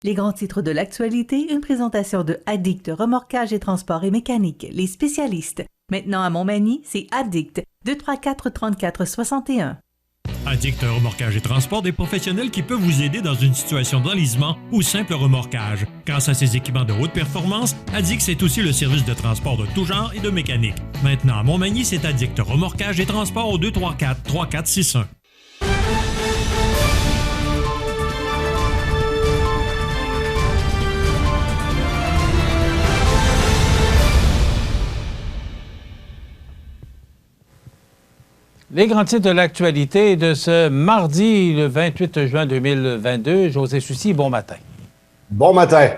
Les grands titres de l'actualité, une présentation de Addict Remorquage et Transport et Mécanique, les spécialistes. Maintenant à Montmagny, c'est Addict, 234-34-61. Addict Remorquage et Transport, des professionnels qui peuvent vous aider dans une situation d'enlisement ou simple remorquage. Grâce à ses équipements de haute performance, Addict, c'est aussi le service de transport de tout genre et de mécanique. Maintenant à Montmagny, c'est Addict Remorquage et Transport au 234-3461. Les grands titres de l'actualité de ce mardi, le 28 juin 2022. José Soucy, bon matin. Bon matin.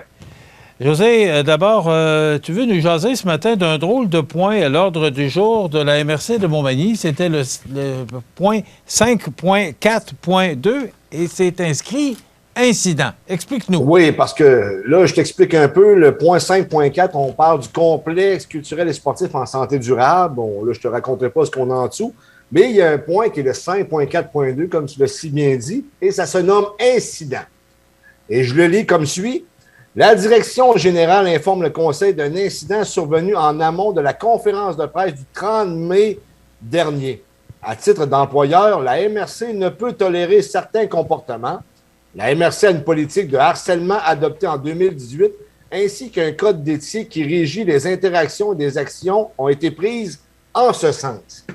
José, d'abord, tu veux nous jaser ce matin d'un drôle de point à l'ordre du jour de la MRC de Montmagny. C'était le point 5.4.2 et c'est inscrit incident. Explique-nous. Oui, parce que là, je t'explique un peu. Le point 5.4, on parle du complexe culturel et sportif en santé durable. Bon, là, je te raconterai pas ce qu'on a en dessous. Mais il y a un point qui est le 5.4.2, comme tu l'as si bien dit, et ça se nomme incident. Et je le lis comme suit. La direction générale informe le conseil d'un incident survenu en amont de la conférence de presse du 30 mai dernier. À titre d'employeur, la MRC ne peut tolérer certains comportements. La MRC a une politique de harcèlement adoptée en 2018, ainsi qu'un code d'éthique qui régit les interactions et des actions ont été prises en ce sens.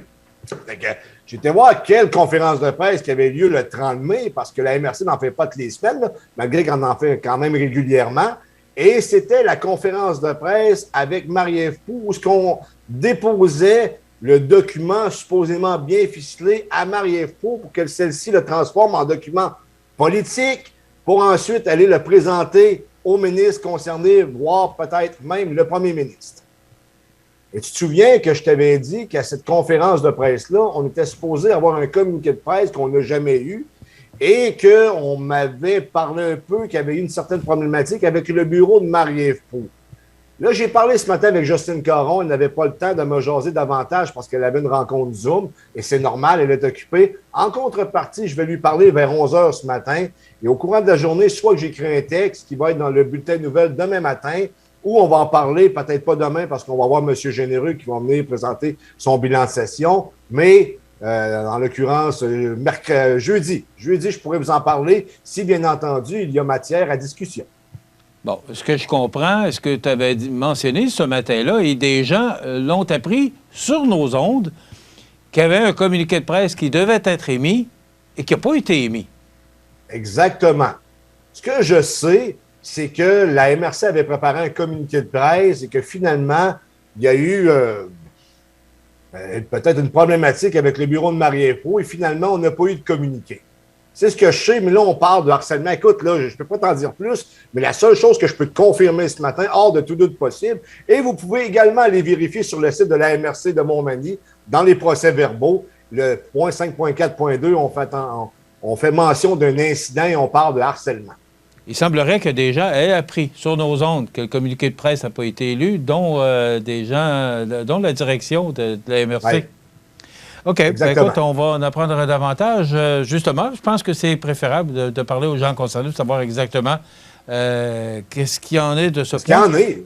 J'étais voir quelle conférence de presse qui avait lieu le 30 mai, parce que la MRC n'en fait pas toutes les semaines, là, malgré qu'on en fait quand même régulièrement. Et c'était la conférence de presse avec Marie-Ève Proulx, où on déposait le document supposément bien ficelé à Marie-Ève Proulx pour que celle-ci le transforme en document politique, pour ensuite aller le présenter au ministre concerné, voire peut-être même le premier ministre. Et tu te souviens que je t'avais dit qu'à cette conférence de presse-là, on était supposé avoir un communiqué de presse qu'on n'a jamais eu et qu'on m'avait parlé un peu qu'il y avait eu une certaine problématique avec le bureau de Marie-Ève Proulx. Là, j'ai parlé ce matin avec Justine Caron. Elle n'avait pas le temps de me jaser davantage parce qu'elle avait une rencontre Zoom et c'est normal, elle est occupée. En contrepartie, je vais lui parler vers 11 h ce matin et au courant de la journée, soit que j'écris un texte qui va être dans le bulletin de nouvelles demain matin, ou on va en parler, peut-être pas demain, parce qu'on va voir M. Généreux qui va venir présenter son bilan de session, mais en l'occurrence, jeudi. Jeudi, je pourrais vous en parler si, bien entendu, il y a matière à discussion. Bon, ce que je comprends, ce que tu avais mentionné ce matin-là, et des gens l'ont appris sur nos ondes, qu'il y avait un communiqué de presse qui devait être émis et qui n'a pas été émis. Exactement. Ce que je sais, c'est que la MRC avait préparé un communiqué de presse et que finalement, il y a eu peut-être une problématique avec le bureau de Marie-Ève Proulx et finalement, on n'a pas eu de communiqué. C'est ce que je sais, mais là, on parle de harcèlement. Écoute, là, je ne peux pas t'en dire plus, mais la seule chose que je peux te confirmer ce matin, hors de tout doute possible, et vous pouvez également aller vérifier sur le site de la MRC de Montmagny, dans les procès-verbaux, le point 5.4.2, on fait mention d'un incident et on parle de harcèlement. Il semblerait que des gens aient appris sur nos ondes que le communiqué de presse n'a pas été élu, dont des gens, dont la direction de la MRC. Oui. OK. Écoute, on va en apprendre davantage. Justement, je pense que c'est préférable de parler aux gens concernés, de savoir exactement qu'est-ce qu'il y en est de ce point. Qu'est-ce qu'il y en est?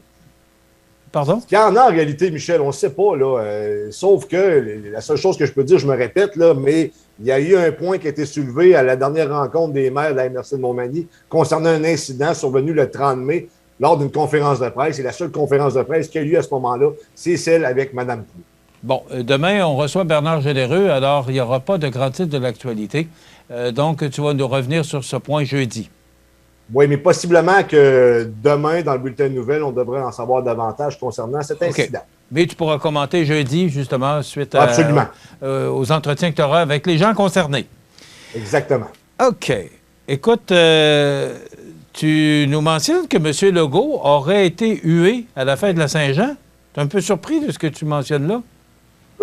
Pardon? Ce qu'il y en a en réalité, Michel, on ne sait pas. Là, sauf que la seule chose que je peux dire, je me répète, là, mais il y a eu un point qui a été soulevé à la dernière rencontre des maires de la MRC de Montmagny concernant un incident survenu le 30 mai lors d'une conférence de presse. Et la seule conférence de presse qui a eu lieu à ce moment-là, c'est celle avec Mme Proulx. Bon, demain, on reçoit Bernard Généreux, alors il n'y aura pas de grand titre de l'actualité. Donc, tu vas nous revenir sur ce point jeudi. Oui, mais possiblement que demain, dans le bulletin de nouvelles, on devrait en savoir davantage concernant cet incident. Okay. Mais tu pourras commenter jeudi, justement, suite aux entretiens que tu auras avec les gens concernés. Exactement. OK. Écoute, tu nous mentionnes que M. Legault aurait été hué à la fête de la Saint-Jean. Tu es un peu surpris de ce que tu mentionnes là?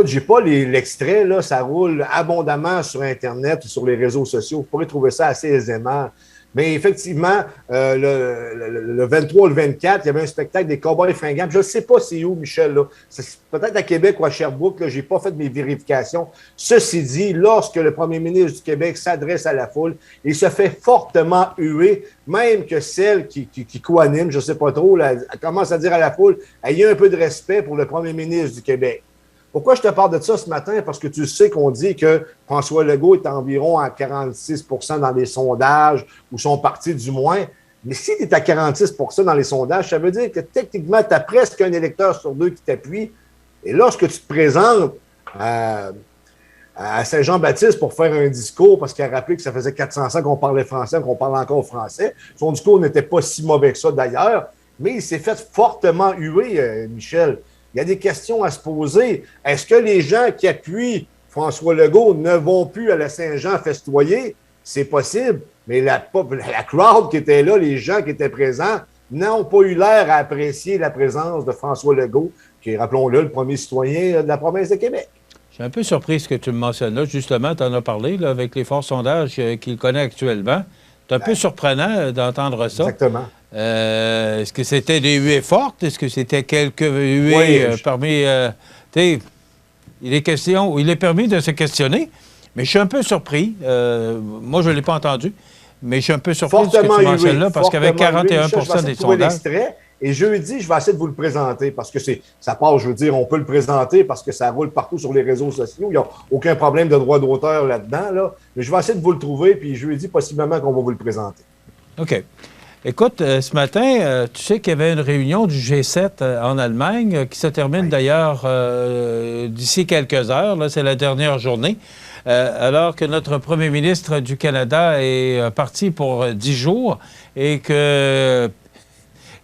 J'ai pas l'extrait, là, ça roule abondamment sur Internet ou sur les réseaux sociaux. Vous pourrez trouver ça assez aisément. Mais effectivement, le 23 ou le 24, il y avait un spectacle des Cowboys fringants. Je ne sais pas c'est où, Michel. Là. C'est peut-être à Québec ou à Sherbrooke. Je n'ai pas fait mes vérifications. Ceci dit, lorsque le premier ministre du Québec s'adresse à la foule, il se fait fortement huer, même que celle qui co-anime, je ne sais pas trop, là, elle commence à dire à la foule, ayez un peu de respect pour le premier ministre du Québec. Pourquoi je te parle de ça ce matin? Parce que tu sais qu'on dit que François Legault est environ à 46 % dans les sondages, ou son parti du moins. Mais si tu es à 46 % dans les sondages, ça veut dire que techniquement, tu as presque un électeur sur deux qui t'appuie. Et lorsque tu te présentes à Saint-Jean-Baptiste pour faire un discours, parce qu'il a rappelé que ça faisait 400 ans qu'on parlait français, qu'on parle encore français, son discours n'était pas si mauvais que ça d'ailleurs, mais il s'est fait fortement huer, Michel. Il y a des questions à se poser. Est-ce que les gens qui appuient François Legault ne vont plus à la Saint-Jean festoyer? C'est possible, mais la crowd qui était là, les gens qui étaient présents, n'ont pas eu l'air à apprécier la présence de François Legault, qui est, rappelons-le, le premier citoyen de la province de Québec. Je suis un peu surpris que tu me mentionnes là. Justement, tu en as parlé là, avec les forts sondages qu'il connaît actuellement. C'est un peu surprenant d'entendre ça. Exactement. Est-ce que c'était des huées fortes? Est-ce que c'était quelques huées parmi... il est permis de se questionner, mais je suis un peu surpris. Moi, je ne l'ai pas entendu, mais je suis un peu surpris de ce que tu mentionnes là, parce qu'avec 41 % des sondages... Et jeudi, je vais essayer de vous le présenter parce que ça part, je veux dire, on peut le présenter parce que ça roule partout sur les réseaux sociaux. Il n'y a aucun problème de droit d'auteur là-dedans, là. Mais je vais essayer de vous le trouver, puis jeudi, possiblement qu'on va vous le présenter. OK. Écoute, ce matin, tu sais qu'il y avait une réunion du G7 en Allemagne qui se termine d'ailleurs d'ici quelques heures. Là, c'est la dernière journée. Alors que notre premier ministre du Canada est parti pour 10 jours et que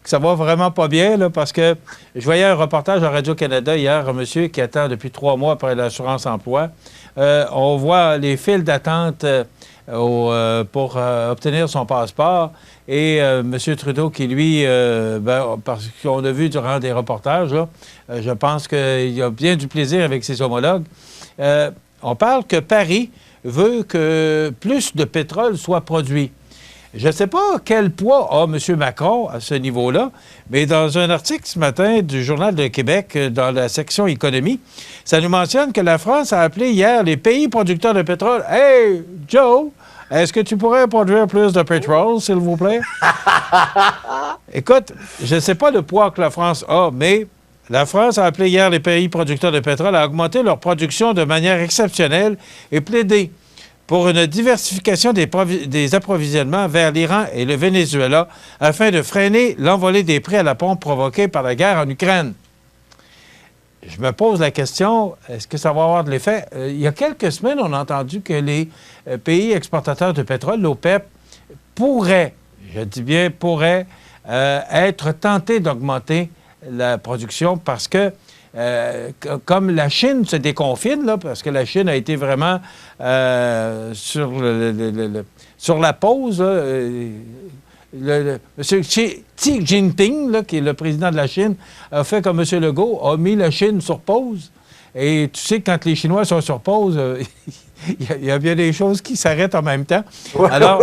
ça va vraiment pas bien, là, parce que je voyais un reportage à Radio-Canada hier, un monsieur qui attend depuis 3 mois après l'assurance-emploi. On voit les files d'attente pour obtenir son passeport et M. Trudeau qui, lui, parce qu'on a vu durant des reportages, là, je pense qu'il a bien du plaisir avec ses homologues. On parle que Paris veut que plus de pétrole soit produit. Je ne sais pas quel poids a M. Macron à ce niveau-là, mais dans un article ce matin du Journal de Québec, dans la section économie, ça nous mentionne que la France a appelé hier les pays producteurs de pétrole. « Hey, Joe, est-ce que tu pourrais produire plus de pétrole, s'il vous plaît? » Écoute, je ne sais pas le poids que la France a, mais la France a appelé hier les pays producteurs de pétrole à augmenter leur production de manière exceptionnelle et plaider pour une diversification des approvisionnements vers l'Iran et le Venezuela afin de freiner l'envolée des prix à la pompe provoquée par la guerre en Ukraine. Je me pose la question, est-ce que ça va avoir de l'effet? Il y a quelques semaines, on a entendu que les pays exportateurs de pétrole, l'OPEP, pourraient, je dis bien pourraient, être tentés d'augmenter la production parce que comme la Chine se déconfine, là, parce que la Chine a été vraiment sur la pause, M. Xi Jinping, là, qui est le président de la Chine, a fait comme M. Legault, a mis la Chine sur pause. Et tu sais que quand les Chinois sont sur pause, il y a bien des choses qui s'arrêtent en même temps. Alors,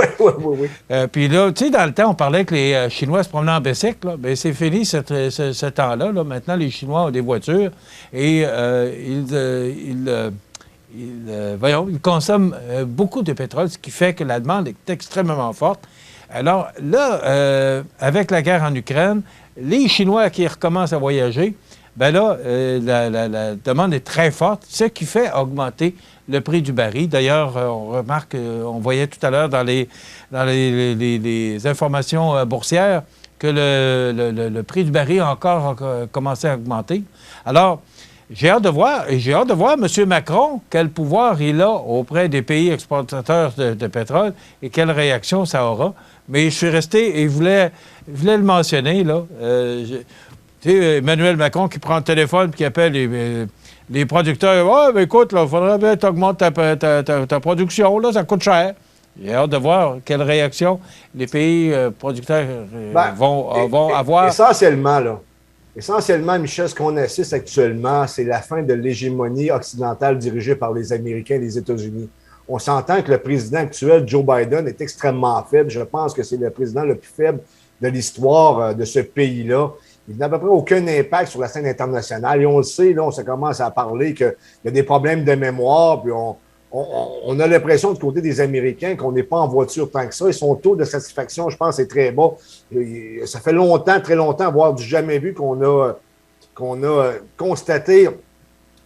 puis là, tu sais, dans le temps, on parlait que les Chinois se promenaient en bicycle. Bien, c'est fini ce temps-là. Là. Maintenant, les Chinois ont des voitures et ils consomment beaucoup de pétrole, ce qui fait que la demande est extrêmement forte. Alors là, avec la guerre en Ukraine, les Chinois qui recommencent à voyager, bien là, la demande est très forte, ce qui fait augmenter le prix du baril. D'ailleurs, on remarque, on voyait tout à l'heure dans les informations boursières que le prix du baril a encore commencé à augmenter. Alors, j'ai hâte de voir M. Macron, quel pouvoir il a auprès des pays exportateurs de pétrole et quelle réaction ça aura. Mais je suis resté et je voulais le mentionner, là. Tu sais, Emmanuel Macron qui prend le téléphone et qui appelle les producteurs. « Ouais, mais écoute, il faudrait bien que tu augmentes ta production, là, ça coûte cher. » J'ai hâte de voir quelle réaction les pays producteurs vont avoir. Essentiellement, Michel, ce qu'on assiste actuellement, c'est la fin de l'hégémonie occidentale dirigée par les Américains et les États-Unis. On s'entend que le président actuel, Joe Biden, est extrêmement faible. Je pense que c'est le président le plus faible de l'histoire de ce pays-là. Il n'a à peu près aucun impact sur la scène internationale. Et on le sait, là, on se commence à parler qu'il y a des problèmes de mémoire, puis on a l'impression du côté des Américains qu'on n'est pas en voiture tant que ça. Et son taux de satisfaction, je pense, est très bas. Et ça fait longtemps, très longtemps, voire du jamais vu qu'on a constaté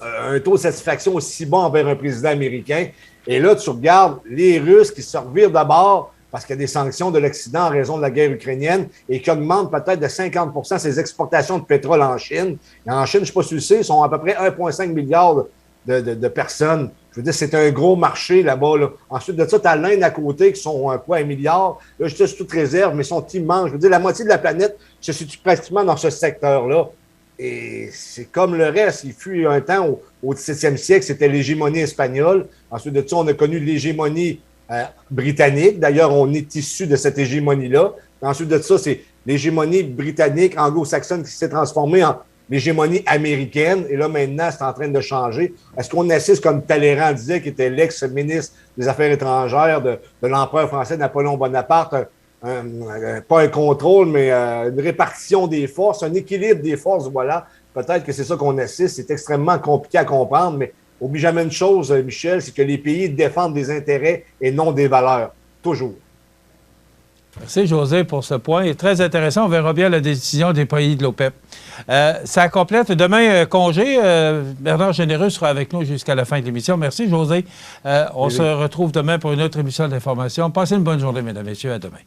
un taux de satisfaction aussi bas envers un président américain. Et là, tu regardes les Russes qui se revirent d'abord parce qu'il y a des sanctions de l'Occident en raison de la guerre ukrainienne et qui augmentent peut-être de 50 % ses exportations de pétrole en Chine. Et en Chine, je ne sais pas si tu le sais, ils sont à peu près 1,5 milliard de personnes. Je veux dire, c'est un gros marché là-bas. Là. Ensuite de ça, tu as l'Inde à côté qui sont quoi, 1 milliard. Là, je suis toute réserve, mais ils sont immenses. Je veux dire, la moitié de la planète se situe pratiquement dans ce secteur-là. Et c'est comme le reste. Il fut un temps, au 17e siècle, c'était l'hégémonie espagnole. Ensuite de ça, on a connu l'hégémonie britannique. D'ailleurs, on est issu de cette hégémonie-là. Ensuite de ça, c'est l'hégémonie britannique, anglo-saxonne, qui s'est transformée en l'hégémonie américaine. Et là, maintenant, c'est en train de changer. Est-ce qu'on assiste, comme Talleyrand disait, qui était l'ex-ministre des Affaires étrangères de l'empereur français Napoléon Bonaparte, pas un contrôle, mais une répartition des forces, un équilibre des forces, voilà. Peut-être que c'est ça qu'on assiste. C'est extrêmement compliqué à comprendre, mais n'oublie jamais une chose, Michel, c'est que les pays défendent des intérêts et non des valeurs. Toujours. Merci, José, pour ce point. Il est très intéressant. On verra bien la décision des pays de l'OPEP. Ça complète. Demain, congé. Bernard Généreux sera avec nous jusqu'à la fin de l'émission. Merci, José. On se retrouve demain pour une autre émission d'information. Passez une bonne journée, mesdames et messieurs. À demain.